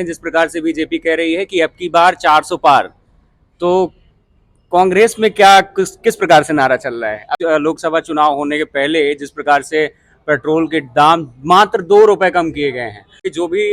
जिस प्रकार से बीजेपी कह रही है कि अब की बार 400 पार, तो कांग्रेस में क्या किस प्रकार से नारा चल रहा है? लोकसभा चुनाव होने के पहले जिस प्रकार से पेट्रोल के दाम मात्र 2 रुपए कम किए गए हैं, जो भी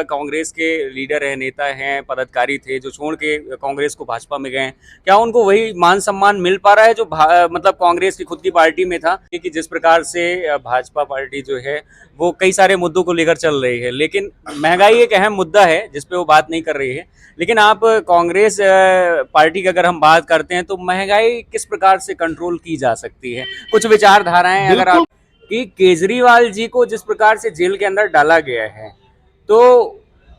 कांग्रेस के लीडर है, नेता हैं, पदाधिकारी थे जो छोड़ के कांग्रेस को भाजपा में गए, क्या उनको वही मान सम्मान मिल पा रहा है जो मतलब कांग्रेस की खुद की पार्टी में था? कि जिस प्रकार से भाजपा पार्टी जो है वो कई सारे मुद्दों को लेकर चल रही है, लेकिन महंगाई एक अहम मुद्दा है जिसपे वो बात नहीं कर रही है। लेकिन आप कांग्रेस पार्टी की अगर हम बात करते हैं तो महंगाई किस प्रकार से कंट्रोल की जा सकती है? कुछ विचारधाराएं अगर आप कि केजरीवाल जी को जिस प्रकार से जेल के अंदर डाला गया है, तो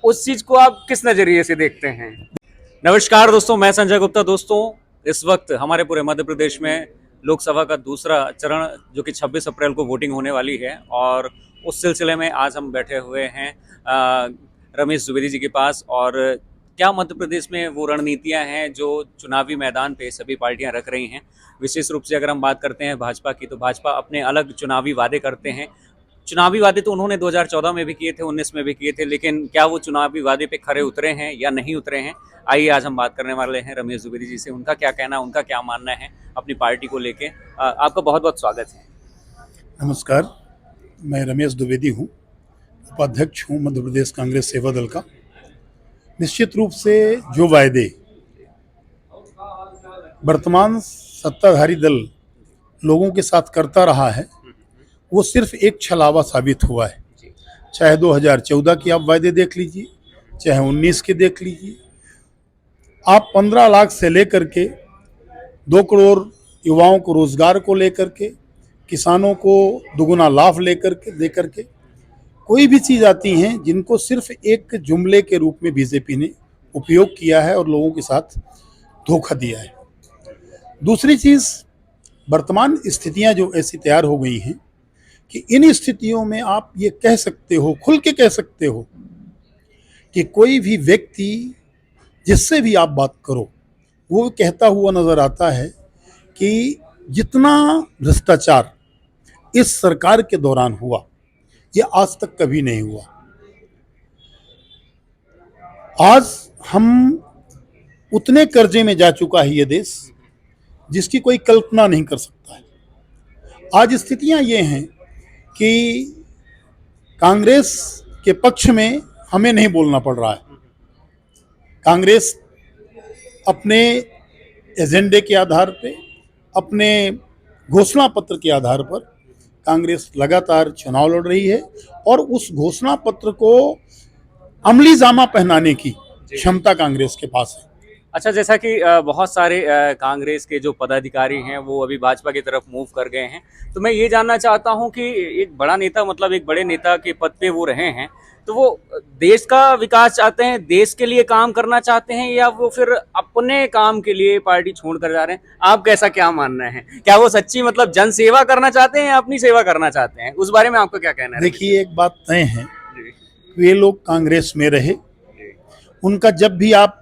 उस चीज को आप किस नजरिए से देखते हैं? नमस्कार दोस्तों, मैं संजय गुप्ता। दोस्तों, इस वक्त हमारे पूरे मध्य प्रदेश में लोकसभा का दूसरा चरण जो कि 26 अप्रैल को वोटिंग होने वाली है, और उस सिलसिले में आज हम बैठे हुए हैं रमेश द्विवेदी जी के पास। और क्या मध्य प्रदेश में वो रणनीतियां हैं जो चुनावी मैदान पे सभी पार्टियां रख रही हैं? विशेष रूप से अगर हम बात करते हैं भाजपा की, तो भाजपा अपने अलग चुनावी वादे करते हैं। चुनावी वादे तो उन्होंने 2014 में भी किए थे, 19 में भी किए थे, लेकिन क्या वो चुनावी वादे पे खरे उतरे हैं या नहीं उतरे हैं? आइए आज हम बात करने वाले हैं रमेश द्विवेदी जी से। उनका क्या कहना, उनका क्या मानना है अपनी पार्टी को लेके। आपका बहुत बहुत स्वागत है। नमस्कार, मैं रमेश द्विवेदी हूँ, उपाध्यक्ष हूँ मध्य प्रदेश कांग्रेस सेवा दल का। निश्चित रूप से जो वायदे वर्तमान सत्ताधारी दल लोगों के साथ करता रहा है, वो सिर्फ एक छलावा साबित हुआ है। चाहे 2014 की आप वायदे देख लीजिए, चाहे 19 के देख लीजिए। आप 15 लाख से लेकर के 2 करोड़ युवाओं को रोजगार को लेकर के, किसानों को दुगुना लाभ देकर के कोई भी चीज़ आती हैं जिनको सिर्फ एक जुमले के रूप में बीजेपी ने उपयोग किया है और लोगों के साथ धोखा दिया है। दूसरी चीज़, वर्तमान स्थितियां जो ऐसी तैयार हो गई हैं कि इन स्थितियों में आप ये कह सकते हो, खुल के कह सकते हो कि कोई भी व्यक्ति जिससे भी आप बात करो वो कहता हुआ नजर आता है कि जितना भ्रष्टाचार इस सरकार के दौरान हुआ ये आज तक कभी नहीं हुआ। आज हम उतने कर्जे में जा चुका है ये देश जिसकी कोई कल्पना नहीं कर सकता है। आज स्थितियां ये हैं कि कांग्रेस के पक्ष में हमें नहीं बोलना पड़ रहा है। कांग्रेस अपने एजेंडे के आधार पे, अपने घोषणा पत्र के आधार पर कांग्रेस लगातार चुनाव लड़ रही है और उस घोषणा पत्र को अमली जामा पहनाने की क्षमता कांग्रेस के पास है। अच्छा, जैसा कि बहुत सारे कांग्रेस के जो पदाधिकारी हैं वो अभी भाजपा की तरफ मूव कर गए हैं, तो मैं ये जानना चाहता हूं कि एक बड़ा नेता, मतलब एक बड़े नेता के पद पे वो रहे हैं, तो वो देश का विकास चाहते हैं, देश के लिए काम करना चाहते हैं, या वो फिर अपने काम के लिए पार्टी छोड़ कर जा रहे हैं? आप कैसा क्या मानना है? क्या वो सच्ची मतलब जन सेवा करना चाहते हैं या अपनी सेवा करना चाहते हैं? उस बारे में आपका क्या कहना है? देखिए, एक बात तय है, वे लोग कांग्रेस में रहे, उनका जब भी आप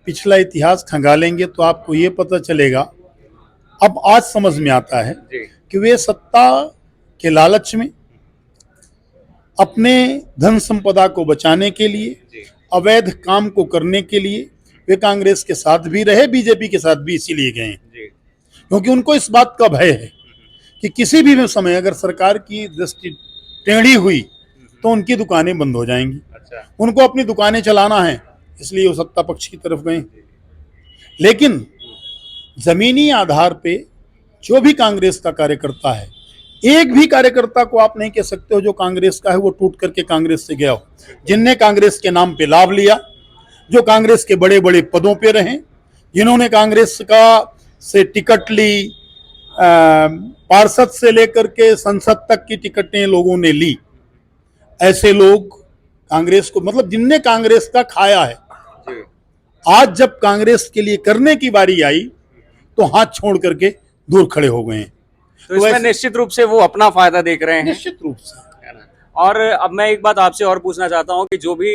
पिछला इतिहास खंगालेंगे तो आपको ये पता चलेगा, अब आज समझ में आता है कि वे सत्ता के लालच में, अपने धन संपदा को बचाने के लिए, अवैध काम को करने के लिए वे कांग्रेस के साथ भी रहे, बीजेपी के साथ भी इसीलिए गए, क्योंकि उनको इस बात का भय है कि किसी भी समय अगर सरकार की दृष्टि टेढ़ी हुई तो उनकी दुकानें बंद हो जाएंगी। उनको अपनी दुकानें चलाना है, इसलिए वो सत्ता पक्ष की तरफ गए। लेकिन जमीनी आधार पे जो भी कांग्रेस का कार्यकर्ता है, एक भी कार्यकर्ता को आप नहीं कह सकते हो जो कांग्रेस का है वो टूट करके कांग्रेस से गया हो। जिनने कांग्रेस के नाम पे लाभ लिया, जो कांग्रेस के बड़े बड़े पदों पे रहे, जिन्होंने कांग्रेस का से टिकट ली, पार्षद से लेकर के संसद तक की टिकटें लोगों ने ली, ऐसे लोग कांग्रेस को, मतलब जिनने कांग्रेस का खाया है, आज जब कांग्रेस के लिए करने की बारी आई तो हाथ छोड़ करके दूर खड़े हो गए हैं। तो इसमें निश्चित रूप से वो अपना फायदा देख रहे हैं, निश्चित रूप से। और अब मैं एक बात आपसे और पूछना चाहता हूं कि जो भी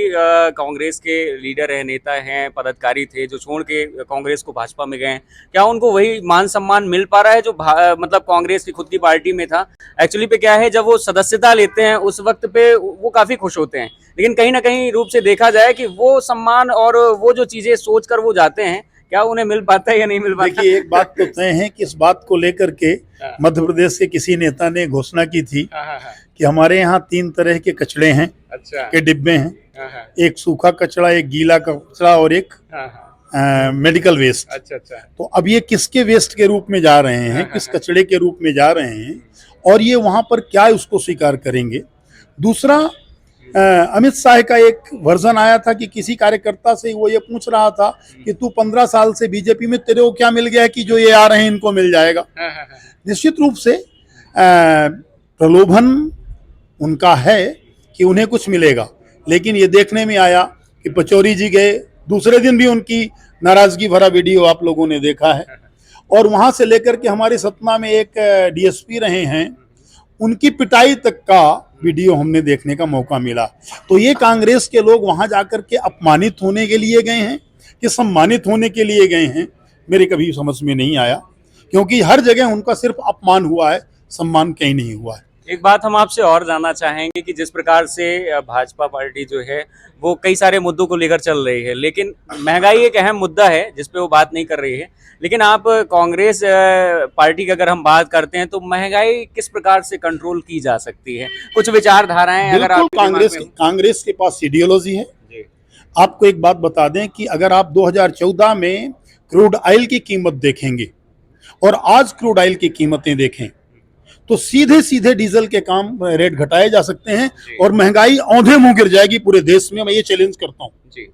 कांग्रेस के लीडर हैं, नेता हैं, पदाधिकारी थे जो छोड़ के कांग्रेस को भाजपा में गए हैं, क्या उनको वही मान सम्मान मिल पा रहा है जो मतलब कांग्रेस की खुद की पार्टी में था? एक्चुअली पे क्या है, जब वो सदस्यता लेते हैं उस वक्त पे वो काफी खुश होते हैं, लेकिन कहीं ना कहीं रूप से देखा जाए कि वो सम्मान और वो जो चीजें सोच कर वो जाते हैं, क्या उन्हें मिल पाता है या नहीं मिल पाता? देखिए, एक बात तो तय है कि इस बात को लेकर के हाँ। मध्य प्रदेश के किसी नेता ने घोषणा की थी हाँ, हाँ, हाँ। कि हमारे यहाँ 3 तरह के कचड़े हैं, अच्छा। के डिब्बे हैं। हाँ, हाँ, एक सूखा कचरा, एक गीला कचरा और एक हाँ, हाँ। Medical waste. अच्छा, अच्छा। तो अब ये किसके वेस्ट के रूप में जा रहे हैं, हाँ, किस हाँ, कचड़े के रूप में जा रहे हैं, और ये वहां पर क्या उसको स्वीकार करेंगे। दूसरा, अमित शाह का एक वर्जन आया था कि किसी कार्यकर्ता से वो ये पूछ रहा था कि तू 15 साल से बीजेपी में, तेरे को क्या मिल गया कि जो ये आ रहे हैं इनको मिल जाएगा। हाँ, हाँ, हाँ। निश्चित रूप से प्रलोभन उनका है कि उन्हें कुछ मिलेगा, लेकिन ये देखने में आया कि पचौरी जी गए, दूसरे दिन भी उनकी नाराजगी भरा वीडियो आप लोगों ने देखा है। और वहां से लेकर के हमारे सतना में एक डीएसपी रहे हैं, उनकी पिटाई तक का वीडियो हमने देखने का मौका मिला। तो ये कांग्रेस के लोग वहां जाकर के अपमानित होने के लिए गए हैं कि सम्मानित होने के लिए गए हैं, मेरे कभी समझ में नहीं आया, क्योंकि हर जगह उनका सिर्फ अपमान हुआ है, सम्मान कहीं नहीं हुआ है। एक बात हम आपसे और जानना चाहेंगे कि जिस प्रकार से भाजपा पार्टी जो है वो कई सारे मुद्दों को लेकर चल रही है, लेकिन महंगाई एक अहम मुद्दा है जिस पे वो बात नहीं कर रही है, लेकिन आप कांग्रेस पार्टी की अगर हम बात करते हैं तो महंगाई किस प्रकार से कंट्रोल की जा सकती है? कुछ विचारधाराएं अगर बिल्कुल, आप कांग्रेस के पास आइडियोलॉजी है। जी। आपको एक बात बता दें कि अगर आप 2014 में क्रूड ऑयल की कीमत देखेंगे और आज क्रूड ऑयल की कीमतें देखें तो सीधे सीधे डीजल के काम रेट घटाए जा सकते हैं और महंगाई औंधे मुंह गिर जाएगी पूरे देश में। मैं ये चैलेंज करता हूं।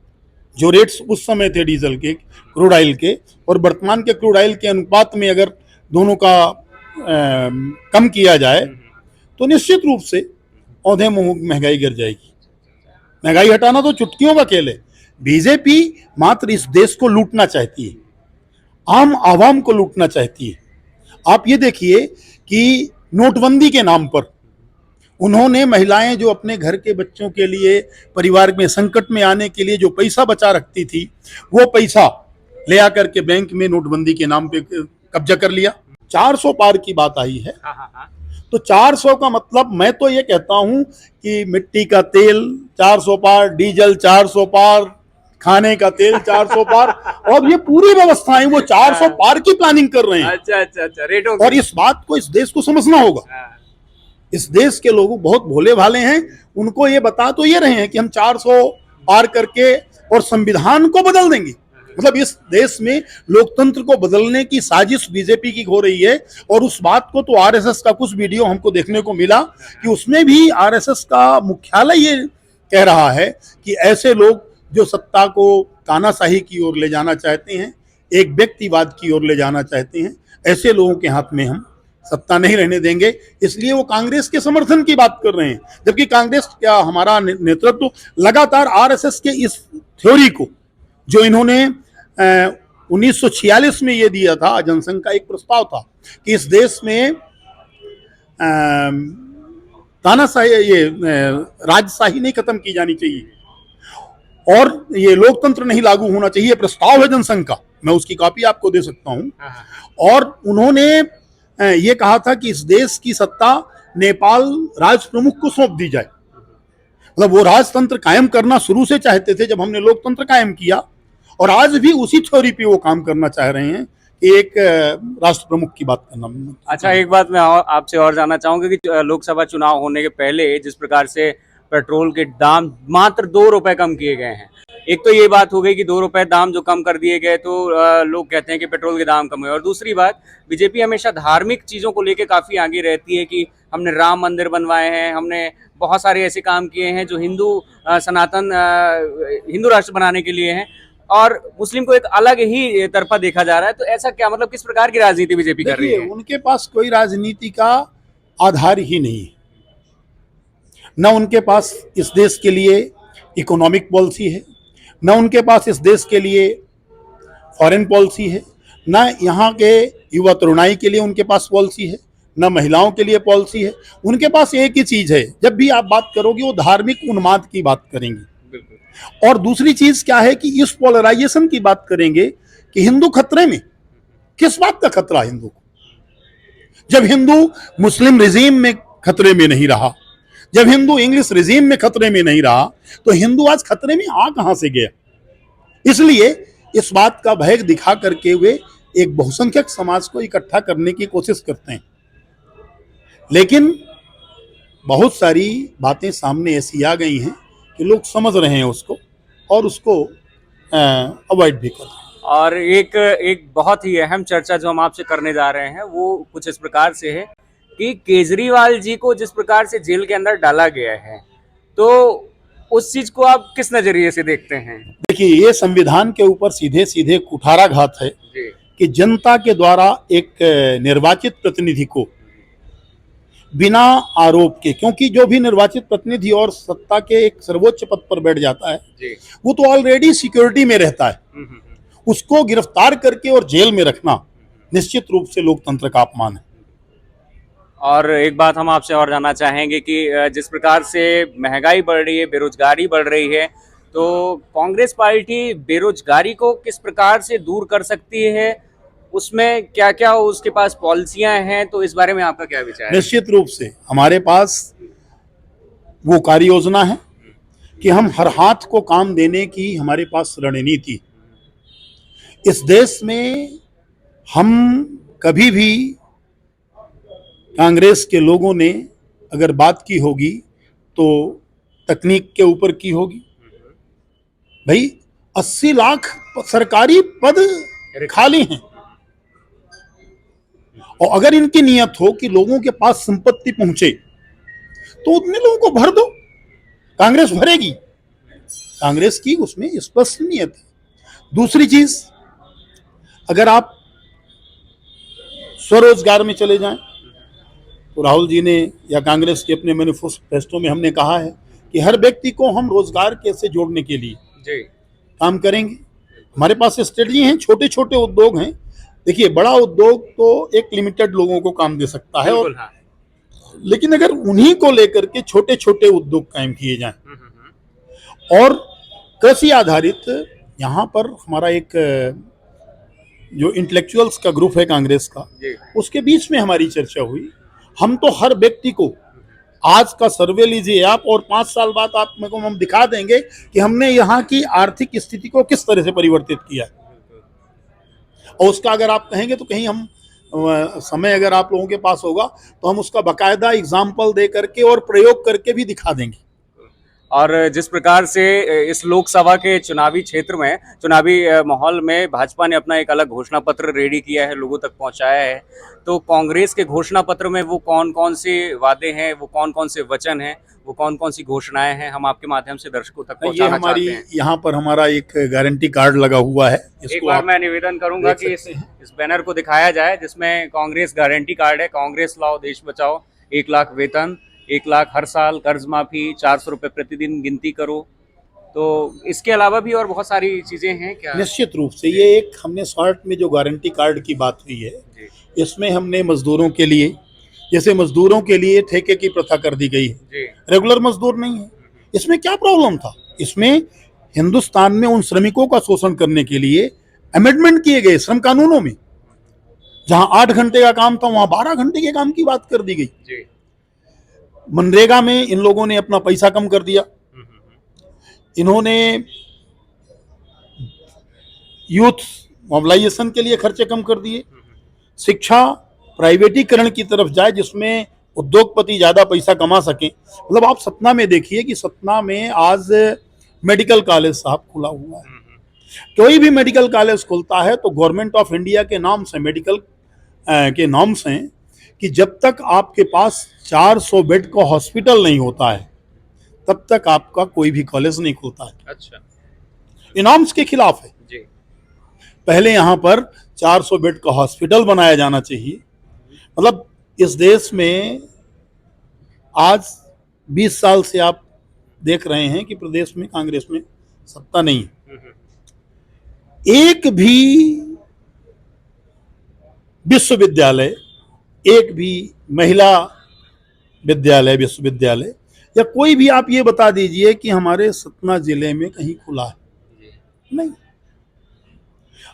जो रेट्स उस समय थे डीजल के, क्रूड ऑयल के, और वर्तमान के क्रूड ऑयल के अनुपात में अगर दोनों का कम किया जाए तो निश्चित रूप से औंधे मुंह महंगाई गिर जाएगी। महंगाई हटाना तो चुटकियों का खेल है। बीजेपी मात्र इस देश को लूटना चाहती है, आम आवाम को लूटना चाहती है। आप ये देखिए कि नोटबंदी के नाम पर उन्होंने महिलाएं जो अपने घर के बच्चों के लिए, परिवार में संकट में आने के लिए जो पैसा बचा रखती थी, वो पैसा ले आकर के बैंक में नोटबंदी के नाम पे कब्जा कर लिया। 400 पार की बात आई है। तो 400 का मतलब, मैं तो ये कहता हूं कि मिट्टी का तेल 400 पार, डीजल 400 पार, खाने का तेल 400 पार, और ये पूरी व्यवस्थाएं वो 400 पार की प्लानिंग कर रहे हैं। अच्छा अच्छा अच्छा, रेटों और इस बात को इस देश को समझना होगा। इस देश के लोग बहुत भोले भाले हैं, उनको ये बता तो ये रहे हैं कि हम 400 पार करके और संविधान को बदल देंगे। मतलब इस देश में लोकतंत्र को बदलने की साजिश बीजेपी की हो रही है। और उस बात को तो आरएसएस का कुछ वीडियो हमको देखने को मिला कि उसमें भी आरएसएस का मुख्यालय ये कह रहा है कि ऐसे लोग जो सत्ता को तानाशाही की ओर ले जाना चाहते हैं, एक व्यक्तिवाद की ओर ले जाना चाहते हैं, ऐसे लोगों के हाथ में हम सत्ता नहीं रहने देंगे। इसलिए वो कांग्रेस के समर्थन की बात कर रहे हैं, जबकि कांग्रेस का हमारा नेतृत्व लगातार आरएसएस के इस थ्योरी को, जो इन्होंने 1946 में ये दिया था, जनसंघ का एक प्रस्ताव था कि इस देश में तानाशाही, ये राजशाही नहीं खत्म की जानी चाहिए और ये लोकतंत्र नहीं लागू होना चाहिए। प्रस्ताव है जनसंघ का, मैं उसकी कॉपी आपको दे सकता हूं। और उन्होंने ये कहा था कि इस देश की सत्ता नेपाल राज प्रमुख को सौंप दी जाए। मतलब वो राजतंत्र कायम करना शुरू से चाहते थे जब हमने लोकतंत्र कायम किया, और आज भी उसी थ्योरी पे वो काम करना चाह रहे हैं कि एक राष्ट्र प्रमुख की बात करना। अच्छा, एक बात मैं आपसे और जानना चाहूंगा कि लोकसभा चुनाव होने के पहले जिस प्रकार से पेट्रोल के दाम मात्र 2 रुपए कम किए गए हैं, एक तो ये बात हो गई कि 2 रुपए दाम जो कम कर दिए गए तो लोग कहते हैं कि पेट्रोल के दाम कम हुए। और दूसरी बात, बीजेपी हमेशा धार्मिक चीज़ों को लेकर काफ़ी आगे रहती है कि हमने राम मंदिर बनवाए हैं, हमने बहुत सारे ऐसे काम किए हैं जो हिंदू सनातन हिंदू राष्ट्र बनाने के लिए हैं, और मुस्लिम को एक अलग ही तरफा देखा जा रहा है। तो ऐसा क्या, मतलब किस प्रकार की राजनीति बीजेपी कर रही है? उनके पास कोई राजनीति का आधार ही नहीं है। न उनके पास इस देश के लिए इकोनॉमिक पॉलिसी है, न उनके पास इस देश के लिए फॉरेन पॉलिसी है, न यहाँ के युवा तरुणाई के लिए उनके पास पॉलिसी है, न महिलाओं के लिए पॉलिसी है। उनके पास एक ही चीज है, जब भी आप बात करोगे वो धार्मिक उन्माद की बात करेंगे। और दूसरी चीज क्या है कि इस पोलराइजेशन की बात करेंगे कि हिंदू खतरे में। किस बात का खतरा हिंदू को? जब हिंदू मुस्लिम रिजीम में खतरे में नहीं रहा, जब हिंदू इंग्लिश रिजीम में खतरे में नहीं रहा, तो हिंदू आज खतरे में आ कहां से गया? इसलिए इस बात का भय दिखा करके वे एक बहुसंख्यक समाज को इकट्ठा करने की कोशिश करते हैं। लेकिन बहुत सारी बातें सामने ऐसी आ गई हैं कि लोग समझ रहे हैं उसको और उसको अवॉइड भी कर रहे हैं। और एक बहुत ही अहम चर्चा जो हम आपसे करने जा रहे हैं वो कुछ इस प्रकार से है कि केजरीवाल जी को जिस प्रकार से जेल के अंदर डाला गया है, तो उस चीज को आप किस नजरिए से देखते हैं? देखिए, ये संविधान के ऊपर सीधे सीधे कुठाराघात है जी। कि जनता के द्वारा एक निर्वाचित प्रतिनिधि को बिना आरोप के, क्योंकि जो भी निर्वाचित प्रतिनिधि और सत्ता के एक सर्वोच्च पद पर बैठ जाता है जी। वो तो ऑलरेडी सिक्योरिटी में रहता है, उसको गिरफ्तार करके और जेल में रखना निश्चित रूप से लोकतंत्र का अपमान है। और एक बात हम आपसे और जानना चाहेंगे कि जिस प्रकार से महंगाई बढ़ रही है, बेरोजगारी बढ़ रही है, तो कांग्रेस पार्टी बेरोजगारी को किस प्रकार से दूर कर सकती है? उसमें क्या क्या उसके पास पॉलिसियां हैं, तो इस बारे में आपका क्या विचार है? निश्चित रूप से हमारे पास वो कार्य योजना है कि हम हर हाथ को काम देने की हमारे पास रणनीति। इस देश में हम कभी भी कांग्रेस के लोगों ने अगर बात की होगी तो तकनीक के ऊपर की होगी। भाई 80 लाख सरकारी पद खाली हैं और अगर इनकी नियत हो कि लोगों के पास संपत्ति पहुंचे तो उतने लोगों को भर दो, कांग्रेस भरेगी। कांग्रेस की उसमें स्पष्ट नियत है। दूसरी चीज, अगर आप स्वरोजगार में चले जाएं तो राहुल जी ने या कांग्रेस के अपने मैनिफेस्टो में हमने कहा है कि हर व्यक्ति को हम रोजगार कैसे जोड़ने के लिए जी काम करेंगे। हमारे पास स्ट्रेटजी है, छोटे छोटे उद्योग हैं। देखिए, बड़ा उद्योग तो एक लिमिटेड लोगों को काम दे सकता है, और हाँ। लेकिन अगर उन्हीं को लेकर के छोटे छोटे उद्योग कायम किए जाएं और कृषि आधारित, यहाँ पर हमारा एक जो इंटेलेक्चुअल्स का ग्रुप है कांग्रेस का, उसके बीच में हमारी चर्चा हुई। हम तो हर व्यक्ति को, आज का सर्वे लीजिए आप और 5 साल बाद आप मेरे को हम दिखा देंगे कि हमने यहाँ की आर्थिक स्थिति को किस तरह से परिवर्तित किया है। और उसका अगर आप कहेंगे तो कहीं हम समय अगर आप लोगों के पास होगा तो हम उसका बाकायदा एग्जाम्पल दे करके और प्रयोग करके भी दिखा देंगे। और जिस प्रकार से इस लोकसभा के चुनावी क्षेत्र में, चुनावी माहौल में भाजपा ने अपना एक अलग घोषणा पत्र रेडी किया है, लोगों तक पहुंचाया है, तो कांग्रेस के घोषणा पत्र में वो कौन कौन से वादे हैं, वो कौन कौन से वचन हैं, वो कौन कौन सी घोषणाएं हैं, हम आपके माध्यम से दर्शकों तक पहुंचाना चाहते हैं। यहाँ पर हमारा एक गारंटी कार्ड लगा हुआ है, एक बार मैं निवेदन करूंगा कि इस बैनर को दिखाया जाए जिसमें कांग्रेस गारंटी कार्ड है। कांग्रेस लाओ देश बचाओ, 1 लाख वेतन, 1 लाख हर साल, कर्ज माफी, 400 रुपए प्रतिदिन गिनती करो। तो इसके अलावा भी और बहुत सारी चीजें हैं क्या? निश्चित रूप से ये एक हमने शॉर्ट में जो गारंटी कार्ड की बात हुई है, इसमें हमने मजदूरों के लिए, जैसे मजदूरों के लिए ठेके की प्रथा कर दी गई है, रेगुलर मजदूर नहीं है। इसमें क्या प्रॉब्लम था? इसमें हिंदुस्तान में उन श्रमिकों का शोषण करने के लिए अमेंडमेंट किए गए श्रम कानूनों में। जहां 8 घंटे का काम था वहां 12 घंटे के काम की बात कर दी गई। मनरेगा में इन लोगों ने अपना पैसा कम कर दिया। इन्होंने यूथ मोबिलाइजेशन के लिए खर्चे कम कर दिए। शिक्षा प्राइवेटीकरण की तरफ जाए जिसमें उद्योगपति ज्यादा पैसा कमा सकें। मतलब आप सतना में देखिए कि सतना में आज मेडिकल कॉलेज साहब खुला हुआ है। कोई भी मेडिकल कॉलेज खुलता है तो गवर्नमेंट ऑफ इंडिया के नाम से, मेडिकल के नाम से, कि जब तक आपके पास 400 बेड का हॉस्पिटल नहीं होता है तब तक आपका कोई भी कॉलेज नहीं खुलता है। अच्छा, ये नॉर्म्स के खिलाफ है जी। पहले यहाँ पर 400 बेड का हॉस्पिटल बनाया जाना चाहिए। मतलब इस देश में आज 20 साल से आप देख रहे हैं कि प्रदेश में कांग्रेस में सत्ता नहीं है। एक भी विश्वविद्यालय, एक भी महिला विद्यालय, विश्वविद्यालय या कोई भी आप ये बता दीजिए कि हमारे सतना जिले में कहीं खुला है? नहीं।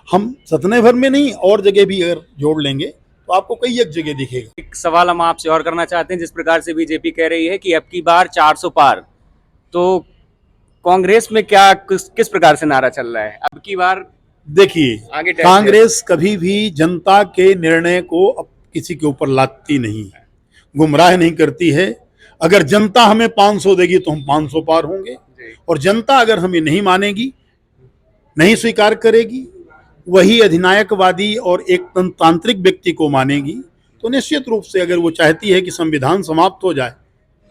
हम सतने भर में नहीं, और जगह भी अगर जोड़ लेंगे तो आपको कई एक जगह दिखेगा। एक सवाल हम आपसे और करना चाहते हैं, जिस प्रकार से बीजेपी कह रही है कि अब की बार 400 पार, तो कांग्रेस में क्या किस प्रकार से नारा चल रहा है अब की बार? देखिए, आगे कांग्रेस कभी भी जनता के निर्णय को अब किसी के ऊपर लादती नहीं है, गुमराह नहीं करती है। अगर जनता हमें 500 देगी तो हम 500 पार होंगे, और जनता अगर हमें नहीं मानेगी, नहीं स्वीकार करेगी, वही अधिनायकवादी और एक तांत्रिक व्यक्ति को मानेगी, तो निश्चित रूप से अगर वो चाहती है कि संविधान समाप्त हो जाए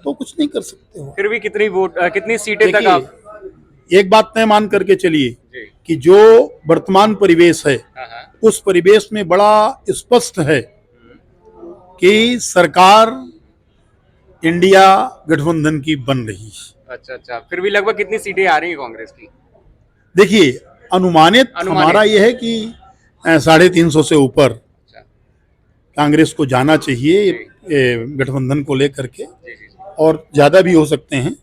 तो कुछ नहीं कर सकते हो। फिर भी कितनी सीटें तक आप? एक बात तय मान करके चलिए कि जो वर्तमान परिवेश है, उस परिवेश में बड़ा स्पष्ट है कि सरकार इंडिया गठबंधन की बन रही है। अच्छा, फिर भी लगभग कितनी सीटें आ रही है कांग्रेस की? देखिए, अनुमानित हमारा यह है कि 350 से ऊपर कांग्रेस को जाना चाहिए गठबंधन को लेकर के, और ज्यादा भी हो सकते हैं।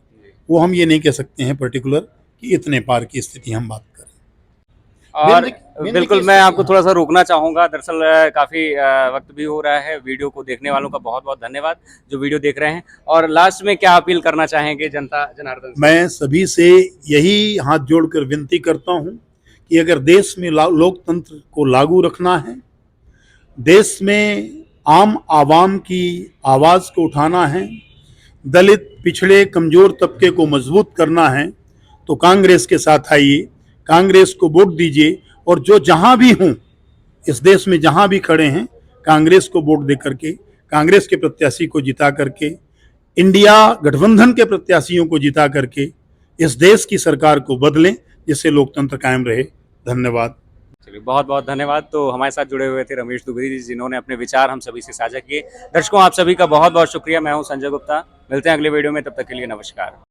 वो हम ये नहीं कह सकते हैं पर्टिकुलर कि इतने पार की स्थिति हम बात करें। और बिल्कुल मैं आपको थोड़ा सा रोकना चाहूंगा, दरअसल काफी वक्त भी हो रहा है। वीडियो को देखने वालों का बहुत बहुत धन्यवाद जो वीडियो देख रहे हैं। और लास्ट में क्या अपील करना चाहेंगे जनता जनार्दन से? मैं सभी से यही हाथ जोड़कर विनती करता हूं कि अगर देश में लोकतंत्र को लागू रखना है, देश में आम आवाम की आवाज को उठाना है, दलित, पिछड़े, कमजोर तबके को मजबूत करना है, तो कांग्रेस के साथ आइए, कांग्रेस को वोट दीजिए। और जो जहां भी हों, इस देश में जहां भी खड़े हैं, कांग्रेस को वोट दे करके, कांग्रेस के प्रत्याशी को जिता करके, इंडिया गठबंधन के प्रत्याशियों को जिता करके इस देश की सरकार को बदलें, जिससे लोकतंत्र कायम रहे। धन्यवाद। चलिए, बहुत बहुत धन्यवाद। तो हमारे साथ जुड़े हुए थे रमेश दुबे जी, जिन्होंने अपने विचार हम सभी से साझा किए। दर्शकों, आप सभी का बहुत बहुत शुक्रिया। मैं हूं संजय गुप्ता। मिलते हैं अगले वीडियो में, तब तक के लिए नमस्कार।